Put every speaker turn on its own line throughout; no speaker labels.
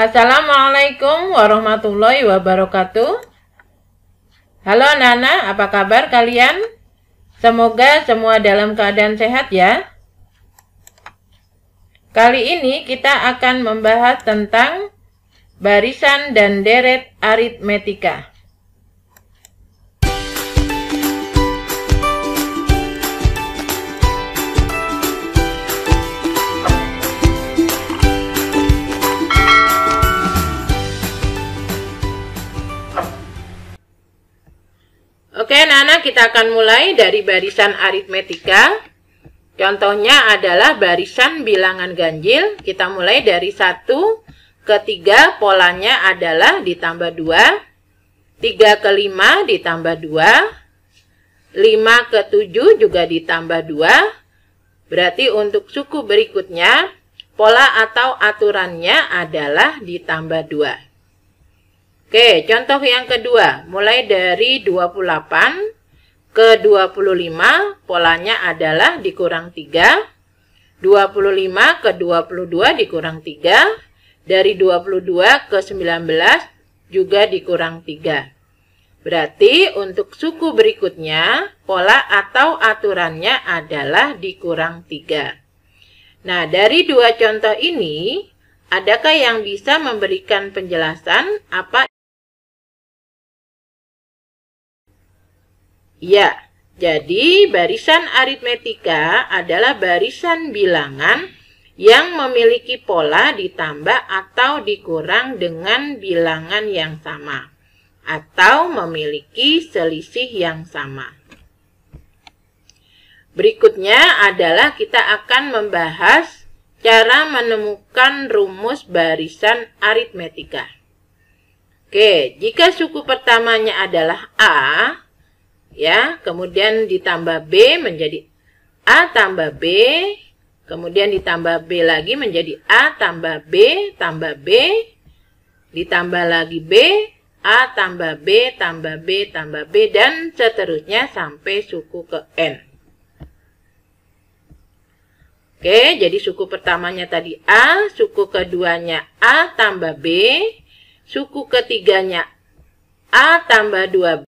Assalamualaikum warahmatullahi wabarakatuh. Halo Nana, apa kabar kalian? Semoga semua dalam keadaan sehat ya. Kali ini kita akan membahas tentang barisan dan deret aritmetika. Oke Nana, kita akan mulai dari barisan aritmetika. Contohnya adalah barisan bilangan ganjil. Kita mulai dari 1 ke 3, polanya adalah ditambah 2. 3 ke 5 ditambah 2. 5 ke 7 juga ditambah 2. Berarti untuk suku berikutnya, pola atau aturannya adalah ditambah 2. Oke, contoh yang kedua, mulai dari 28 ke 25, polanya adalah dikurang 3. 25 ke 22 dikurang 3. Dari 22 ke 19 juga dikurang 3. Berarti untuk suku berikutnya, pola atau aturannya adalah dikurang 3. Nah, dari dua contoh ini, adakah yang bisa memberikan penjelasan apa? Ya, jadi barisan aritmetika adalah barisan bilangan yang memiliki pola ditambah atau dikurang dengan bilangan yang sama, atau memiliki selisih yang sama. Berikutnya adalah kita akan membahas cara menemukan rumus barisan aritmetika. Oke, jika suku pertamanya adalah A, ya, kemudian ditambah B menjadi A tambah B, kemudian ditambah B lagi menjadi A tambah B, ditambah lagi B, A tambah B, tambah B, tambah B, dan seterusnya sampai suku ke N. Oke, jadi suku pertamanya tadi A, suku keduanya A tambah B, suku ketiganya A tambah 2B.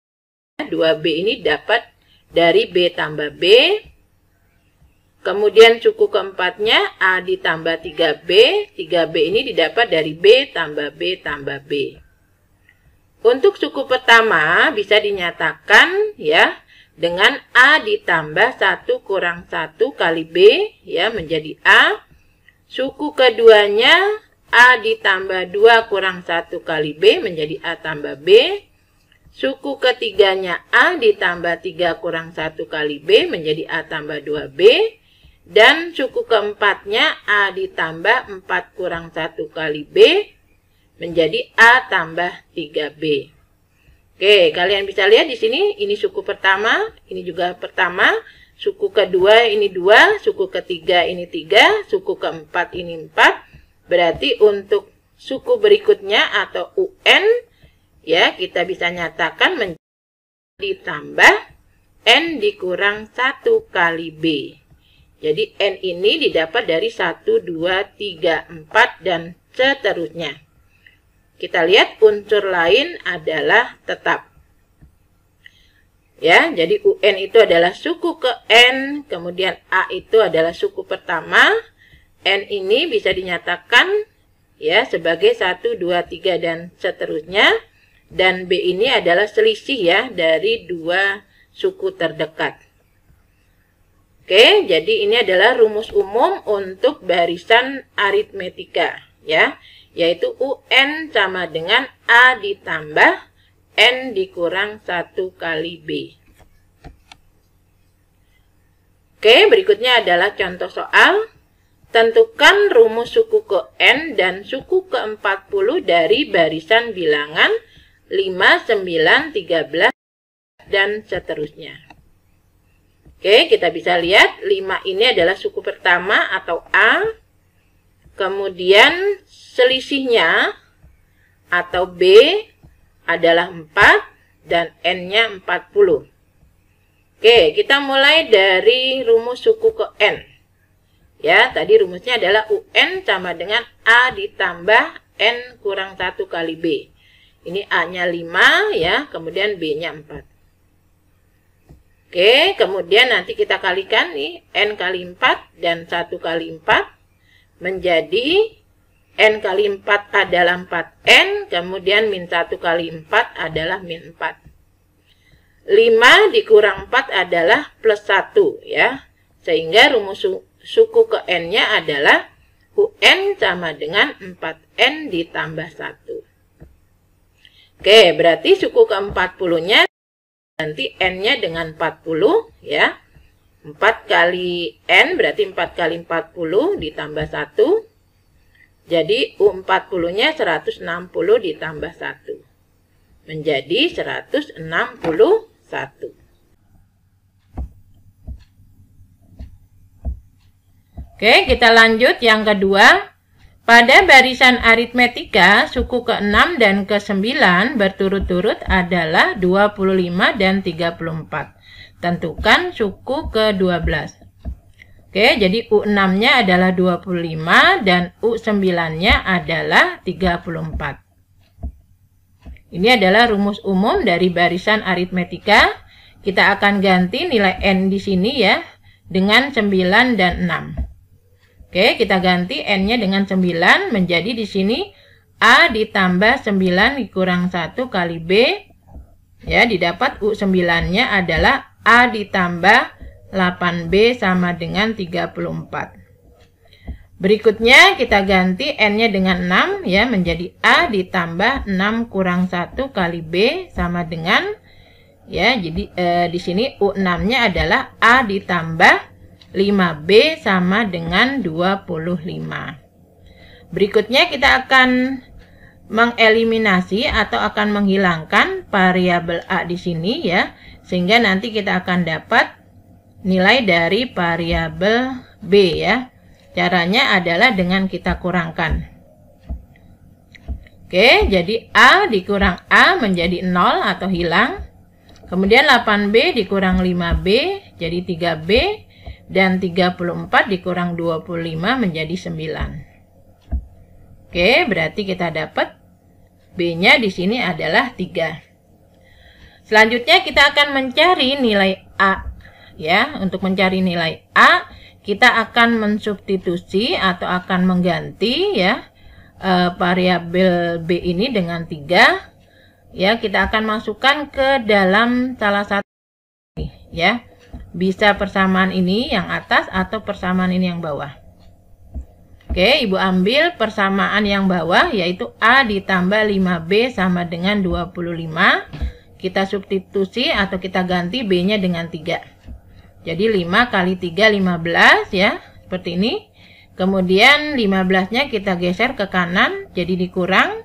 2B ini dapat dari B tambah B. Kemudian suku keempatnya A ditambah 3B. 3B ini didapat dari B tambah B tambah B. Untuk suku pertama bisa dinyatakan ya dengan A ditambah 1 kurang 1 kali B ya menjadi A. Suku keduanya A ditambah 2 kurang 1 kali B menjadi A tambah B. Suku ketiganya A ditambah 3 kurang 1 kali B menjadi A tambah 2B. Dan suku keempatnya A ditambah 4 kurang 1 kali B menjadi A tambah 3B. Oke, kalian bisa lihat di sini, ini suku pertama, ini juga pertama. Suku kedua ini 2, suku ketiga ini 3, suku keempat ini 4. Berarti untuk suku berikutnya atau UN, ya, kita bisa nyatakan menjadi ditambah N dikurang 1 kali B. Jadi N ini didapat dari 1, 2, 3, 4, dan seterusnya. Kita lihat unsur lain adalah tetap. Ya, jadi UN itu adalah suku ke N, kemudian A itu adalah suku pertama. N ini bisa dinyatakan ya sebagai 1, 2, 3, dan seterusnya. Dan B ini adalah selisih ya dari dua suku terdekat. Oke, jadi ini adalah rumus umum untuk barisan aritmetika ya, yaitu UN sama dengan A ditambah N dikurang 1 kali B. Oke, berikutnya adalah contoh soal. Tentukan rumus suku ke N dan suku ke-40 dari barisan bilangan 5, 9, 13, dan seterusnya. Oke, kita bisa lihat 5 ini adalah suku pertama atau A. Kemudian selisihnya atau B adalah 4 dan N-nya 40. Oke, kita mulai dari rumus suku ke N. Ya, tadi rumusnya adalah UN sama dengan A ditambah N kurang 1 kali B. Ini A-nya 5 ya, kemudian B-nya 4. Oke, kemudian nanti kita kalikan nih, N kali 4 dan 1 kali 4 menjadi N kali 4 adalah 4N, kemudian min 1 kali 4 adalah min 4. 5 dikurang 4 adalah plus 1 ya. Sehingga rumus suku ke N-nya adalah UN sama dengan 4N ditambah 1. Oke, berarti suku ke 40-nya nanti N-nya dengan 40 ya. 4 kali N berarti 4 kali 40 ditambah 1. Jadi U40-nya 160 ditambah 1. Menjadi 161. Oke, kita lanjut yang kedua. Pada barisan aritmetika, suku ke-6 dan ke-9 berturut-turut adalah 25 dan 34. Tentukan suku ke-12. Oke, jadi U6-nya adalah 25 dan U9-nya adalah 34. Ini adalah rumus umum dari barisan aritmetika. Kita akan ganti nilai N di sini ya, dengan 9 dan 6. Oke, kita ganti N-nya dengan 9 menjadi di sini A ditambah 9 dikurang 1 kali B. Ya, didapat U9-nya adalah A ditambah 8B sama dengan 34. Berikutnya kita ganti N-nya dengan 6 ya, menjadi A ditambah 6 kurang 1 kali B sama dengan ya, jadi di sini U6-nya adalah A ditambah 5B sama dengan 25. Berikutnya kita akan mengeliminasi atau akan menghilangkan variabel A di sini ya, sehingga nanti kita akan dapat nilai dari variabel B ya. Caranya adalah dengan kita kurangkan. Oke, jadi A dikurang A menjadi 0 atau hilang. Kemudian 8B dikurang 5B jadi 3B. Dan 34 dikurang 25 menjadi 9. Oke, berarti kita dapat B-nya di sini adalah 3. Selanjutnya kita akan mencari nilai A. Ya, untuk mencari nilai A, kita akan mensubstitusi atau akan mengganti ya variabel B ini dengan 3. Ya, kita akan masukkan ke dalam salah satu ya. Bisa persamaan ini yang atas atau persamaan ini yang bawah. Oke, Ibu ambil persamaan yang bawah yaitu A ditambah 5B sama dengan 25. Kita substitusi atau kita ganti B-nya dengan 3. Jadi 5 kali 3 15 ya, seperti ini. Kemudian 15-nya kita geser ke kanan jadi dikurang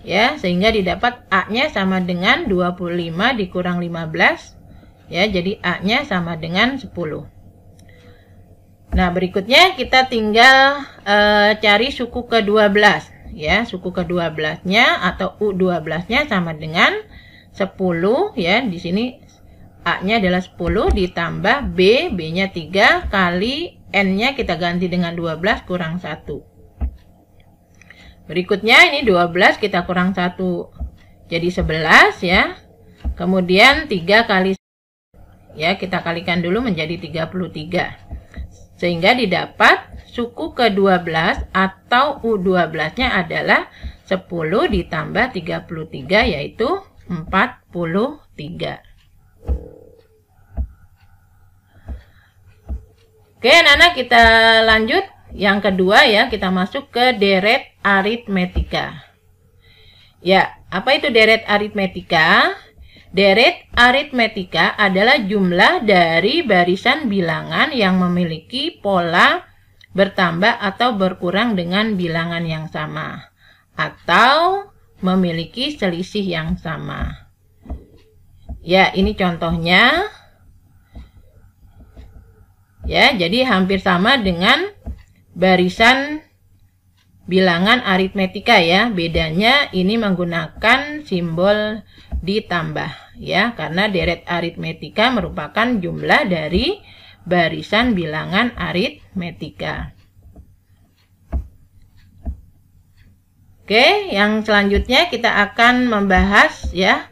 ya, sehingga didapat A-nya sama dengan 25 dikurang 15. Ya, jadi A-nya sama dengan 10. Nah, berikutnya kita tinggal cari suku ke-12. Ya, suku ke-12-nya atau U12-nya sama dengan 10. Ya, di sini A-nya adalah 10 ditambah B, B-nya 3 kali N-nya kita ganti dengan 12 kurang 1. Berikutnya ini 12 kita kurang 1 jadi 11 ya. Kemudian 3 kali ya, kita kalikan dulu menjadi 33. Sehingga didapat suku ke-12 atau U12-nya adalah 10 ditambah 33 yaitu 43. Oke, anak-anak kita lanjut. Yang kedua ya, kita masuk ke deret aritmetika. Ya, apa itu deret aritmetika? Deret aritmetika adalah jumlah dari barisan bilangan yang memiliki pola bertambah atau berkurang dengan bilangan yang sama atau memiliki selisih yang sama. Ya, ini contohnya. Ya, jadi hampir sama dengan barisan bilangan aritmetika ya. Bedanya ini menggunakan simbol ditambah ya, karena deret aritmetika merupakan jumlah dari barisan bilangan aritmetika. Oke, yang selanjutnya kita akan membahas ya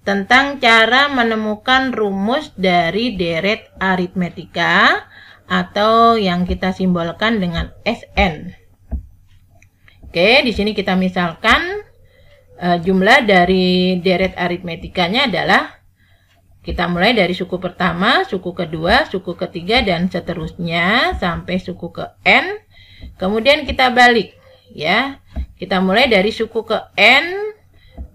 tentang cara menemukan rumus dari deret aritmetika atau yang kita simbolkan dengan SN. Oke, di sini kita misalkan jumlah dari deret aritmetikanya adalah kita mulai dari suku pertama, suku kedua, suku ketiga, dan seterusnya sampai suku ke N. Kemudian kita balik ya. Kita mulai dari suku ke N,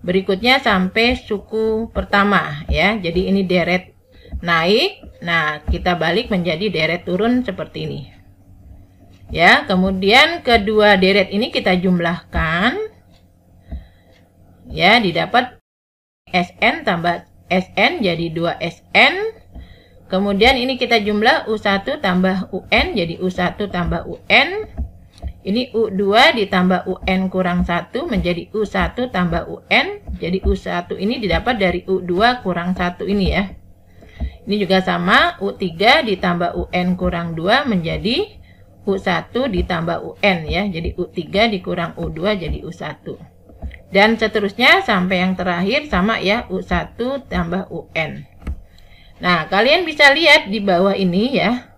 berikutnya sampai suku pertama ya. Jadi ini deret naik. Nah, kita balik menjadi deret turun seperti ini. Ya, kemudian kedua deret ini kita jumlahkan. Ya, didapat SN tambah SN jadi 2SN. Kemudian ini kita jumlah U1 tambah UN jadi U1 tambah UN. Ini U2 ditambah UN kurang 1 menjadi U1 tambah UN. Jadi U1 ini didapat dari U2 kurang 1 ini ya. Ini juga sama, U3 ditambah UN kurang 2 menjadi U1 ditambah UN ya. Jadi U3 dikurang U2 jadi U1. Dan seterusnya sampai yang terakhir sama ya, U1 tambah UN. Nah, kalian bisa lihat di bawah ini ya.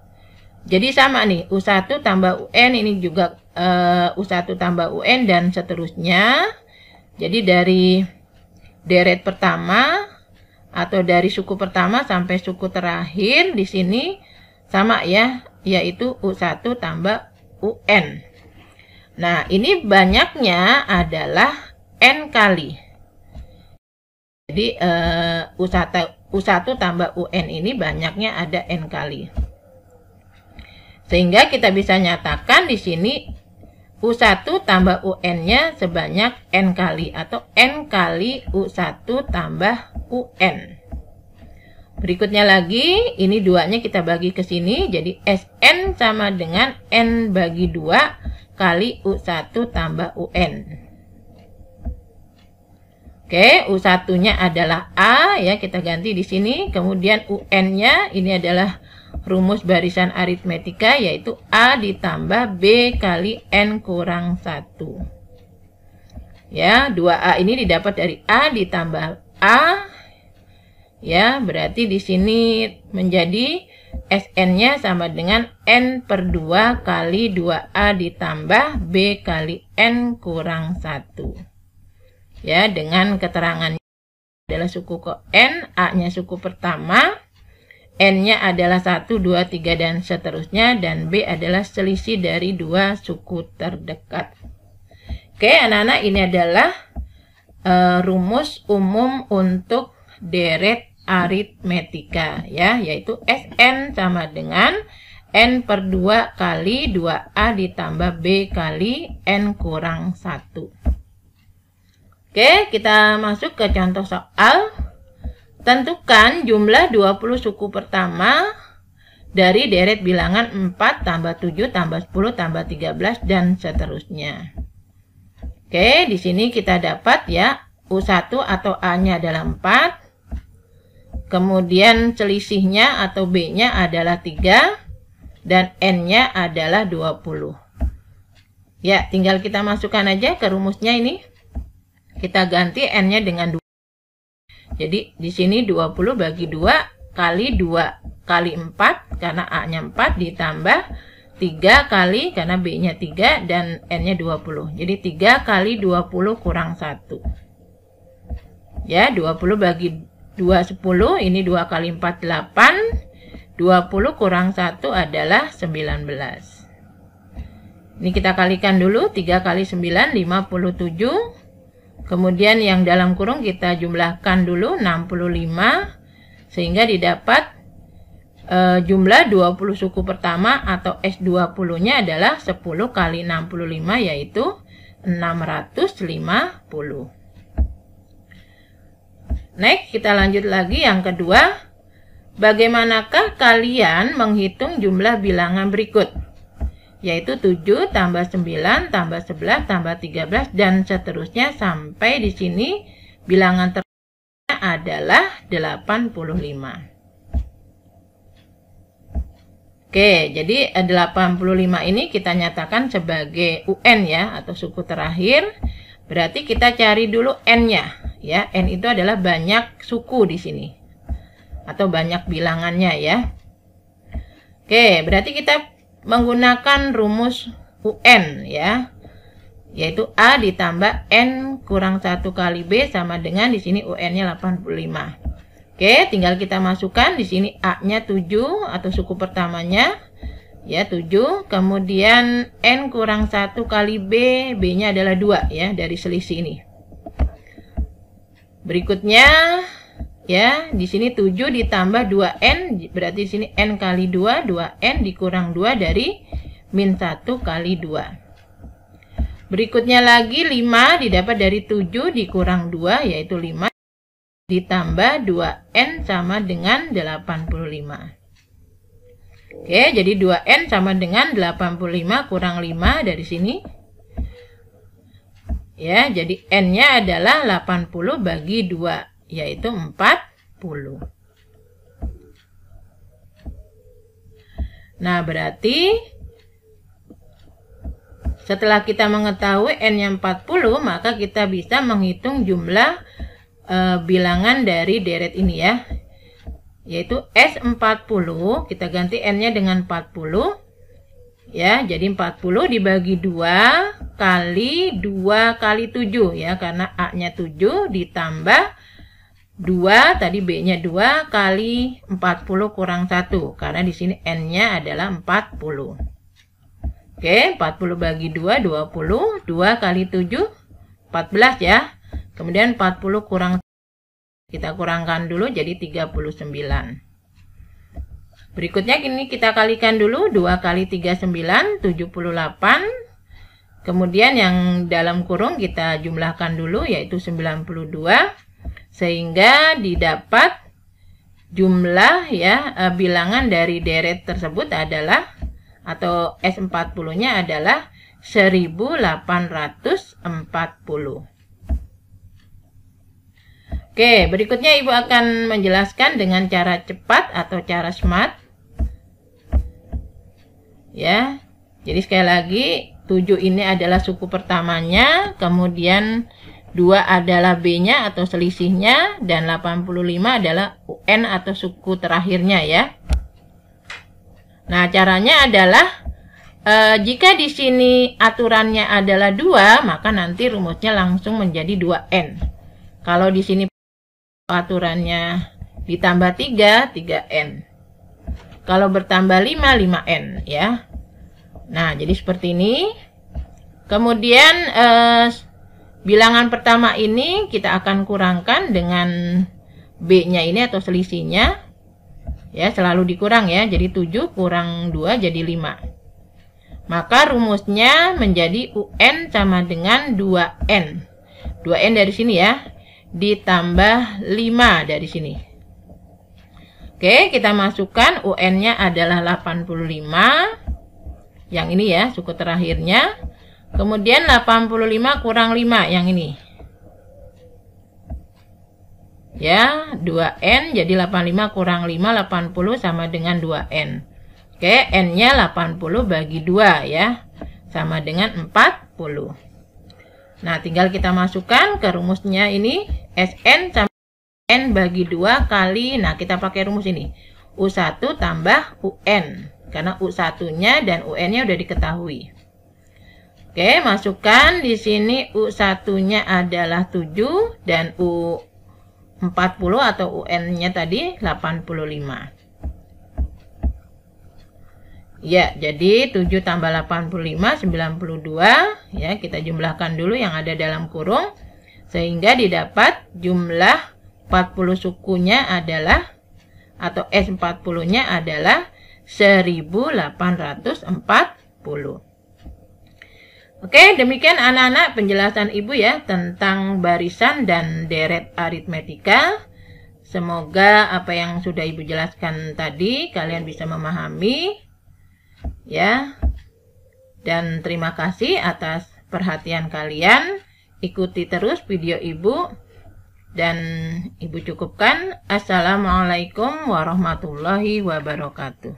Jadi sama nih, U1 tambah UN ini juga U1 tambah UN dan seterusnya. Jadi dari deret pertama atau dari suku pertama sampai suku terakhir di sini sama ya, yaitu U1 tambah UN. Nah, ini banyaknya adalah N kali. Jadi U1 tambah UN ini banyaknya ada N kali. Sehingga kita bisa nyatakan di sini U1 tambah UN-nya sebanyak N kali atau N kali U1 tambah UN. Berikutnya lagi, ini duanya kita bagi ke sini, jadi SN sama dengan N bagi 2 kali U1 tambah UN. Oke, U1-nya adalah A ya, kita ganti di sini. Kemudian UN-nya ini adalah rumus barisan aritmetika yaitu A ditambah B kali N kurang 1. Ya, 2A ini didapat dari A ditambah A. Ya, berarti di sini menjadi SN-nya sama dengan N per 2 kali 2A ditambah B kali N kurang 1. Ya, dengan keterangannya adalah suku ke N, A-nya suku pertama, N-nya adalah 1, 2, 3, dan seterusnya, dan B adalah selisih dari 2 suku terdekat. Oke, anak-anak, ini adalah rumus umum untuk deret aritmetika, ya, yaitu SN sama dengan N per 2 kali 2A ditambah B kali N kurang 1. Oke, kita masuk ke contoh soal. Tentukan jumlah 20 suku pertama dari deret bilangan 4 tambah 7 tambah 10 tambah 13 dan seterusnya. Oke, di sini kita dapat ya U1 atau A-nya adalah 4. Kemudian selisihnya atau B-nya adalah 3 dan N-nya adalah 20. Ya, tinggal kita masukkan aja ke rumusnya ini. Kita ganti N-nya dengan 2. Jadi di sini 20 bagi 2 kali 2 kali 4 karena A-nya 4 ditambah 3 kali karena B-nya 3 dan N-nya 20. Jadi 3 kali 20 kurang 1. Ya, 20 bagi 2 10, ini 2 kali 4 8. 20 kurang 1 adalah 19. Ini kita kalikan dulu, 3 kali 9 57. Kemudian yang dalam kurung kita jumlahkan dulu 65 sehingga didapat jumlah 20 suku pertama atau S20-nya adalah 10 kali 65 yaitu 650. Next, kita lanjut lagi yang kedua. Bagaimanakah kalian menghitung jumlah bilangan berikut? Yaitu 7 tambah 9 tambah 11 tambah 13 dan seterusnya sampai di sini bilangan terbanyak adalah 85. Oke, jadi 85 ini kita nyatakan sebagai UN ya atau suku terakhir. Berarti kita cari dulu n-nya, ya. N itu adalah banyak suku di sini atau banyak bilangannya, ya. Oke, berarti kita menggunakan rumus UN, ya. Yaitu A ditambah N kurang 1 kali B sama dengan di sini UN-nya 85. Oke, tinggal kita masukkan di sini A-nya 7 atau suku pertamanya. Ya, 7. Kemudian N kurang 1 kali B, B-nya adalah 2, ya, dari selisih ini. Berikutnya, ya, di sini 7 ditambah 2N, berarti di sini N kali 2, 2N dikurang 2 dari min 1 kali 2. Berikutnya lagi 5 didapat dari 7 dikurang 2, yaitu 5, ditambah 2N sama dengan 85. Oke, jadi 2N sama dengan 85 kurang 5 dari sini. Ya, jadi N-nya adalah 80 bagi 2, yaitu 40. Nah, berarti setelah kita mengetahui N-nya 40, maka kita bisa menghitung jumlah bilangan dari deret ini, ya. Yaitu S40, kita ganti N-nya dengan 40. Ya, jadi 40 dibagi 2 kali 2 kali 7, ya. Karena A-nya 7 ditambah 2, tadi B-nya 2 kali 40 kurang 1. Karena di sini N-nya adalah 40. Oke, 40 bagi 2, 20. 2 kali 7, 14, ya. Kemudian 40 kurang 1. Kita kurangkan dulu jadi 39. Berikutnya ini kita kalikan dulu. 2 kali 39, 78. Kemudian yang dalam kurung kita jumlahkan dulu, yaitu 92. Sehingga didapat jumlah, ya, bilangan dari deret tersebut adalah, atau S40-nya adalah 1840. Oke, berikutnya Ibu akan menjelaskan dengan cara cepat atau cara smart. Ya, jadi sekali lagi 7 ini adalah suku pertamanya, kemudian 2 adalah B-nya atau selisihnya, dan 85 adalah UN atau suku terakhirnya, ya. Nah, caranya adalah jika di sini aturannya adalah 2, maka nanti rumusnya langsung menjadi 2N. Kalau di sini aturannya ditambah 3, 3N. Kalau bertambah 5, 5N, ya. Nah, jadi seperti ini. Kemudian bilangan pertama ini kita akan kurangkan dengan B-nya ini atau selisihnya. Ya, selalu dikurang, ya. Jadi 7 kurang 2 jadi 5. Maka rumusnya menjadi UN sama dengan 2N. 2N dari sini, ya. Ditambah 5 dari sini. Oke, kita masukkan UN-nya adalah 85. Yang ini, ya, suku terakhirnya. Kemudian 85 kurang 5 yang ini. Ya, 2N jadi 85 kurang 5, 80 sama dengan 2N. Oke, N-nya 80 bagi 2, ya. Sama dengan 40. Nah, tinggal kita masukkan ke rumusnya ini. SN sama N bagi 2 kali, nah kita pakai rumus ini. U1 tambah UN. Karena U1-nya dan UN-nya udah diketahui. Oke, masukkan di sini U1-nya adalah 7 dan U40 atau UN-nya tadi 85. Ya, jadi 7 tambah 85, 92. Ya, kita jumlahkan dulu yang ada dalam kurung. Sehingga didapat jumlah 40 sukunya adalah, atau S40-nya adalah 1840. Oke, demikian anak-anak penjelasan Ibu, ya, tentang barisan dan deret aritmetika. Semoga apa yang sudah Ibu jelaskan tadi kalian bisa memahami. Ya, dan terima kasih atas perhatian kalian. Ikuti terus video Ibu, dan Ibu cukupkan. Assalamualaikum warahmatullahi wabarakatuh.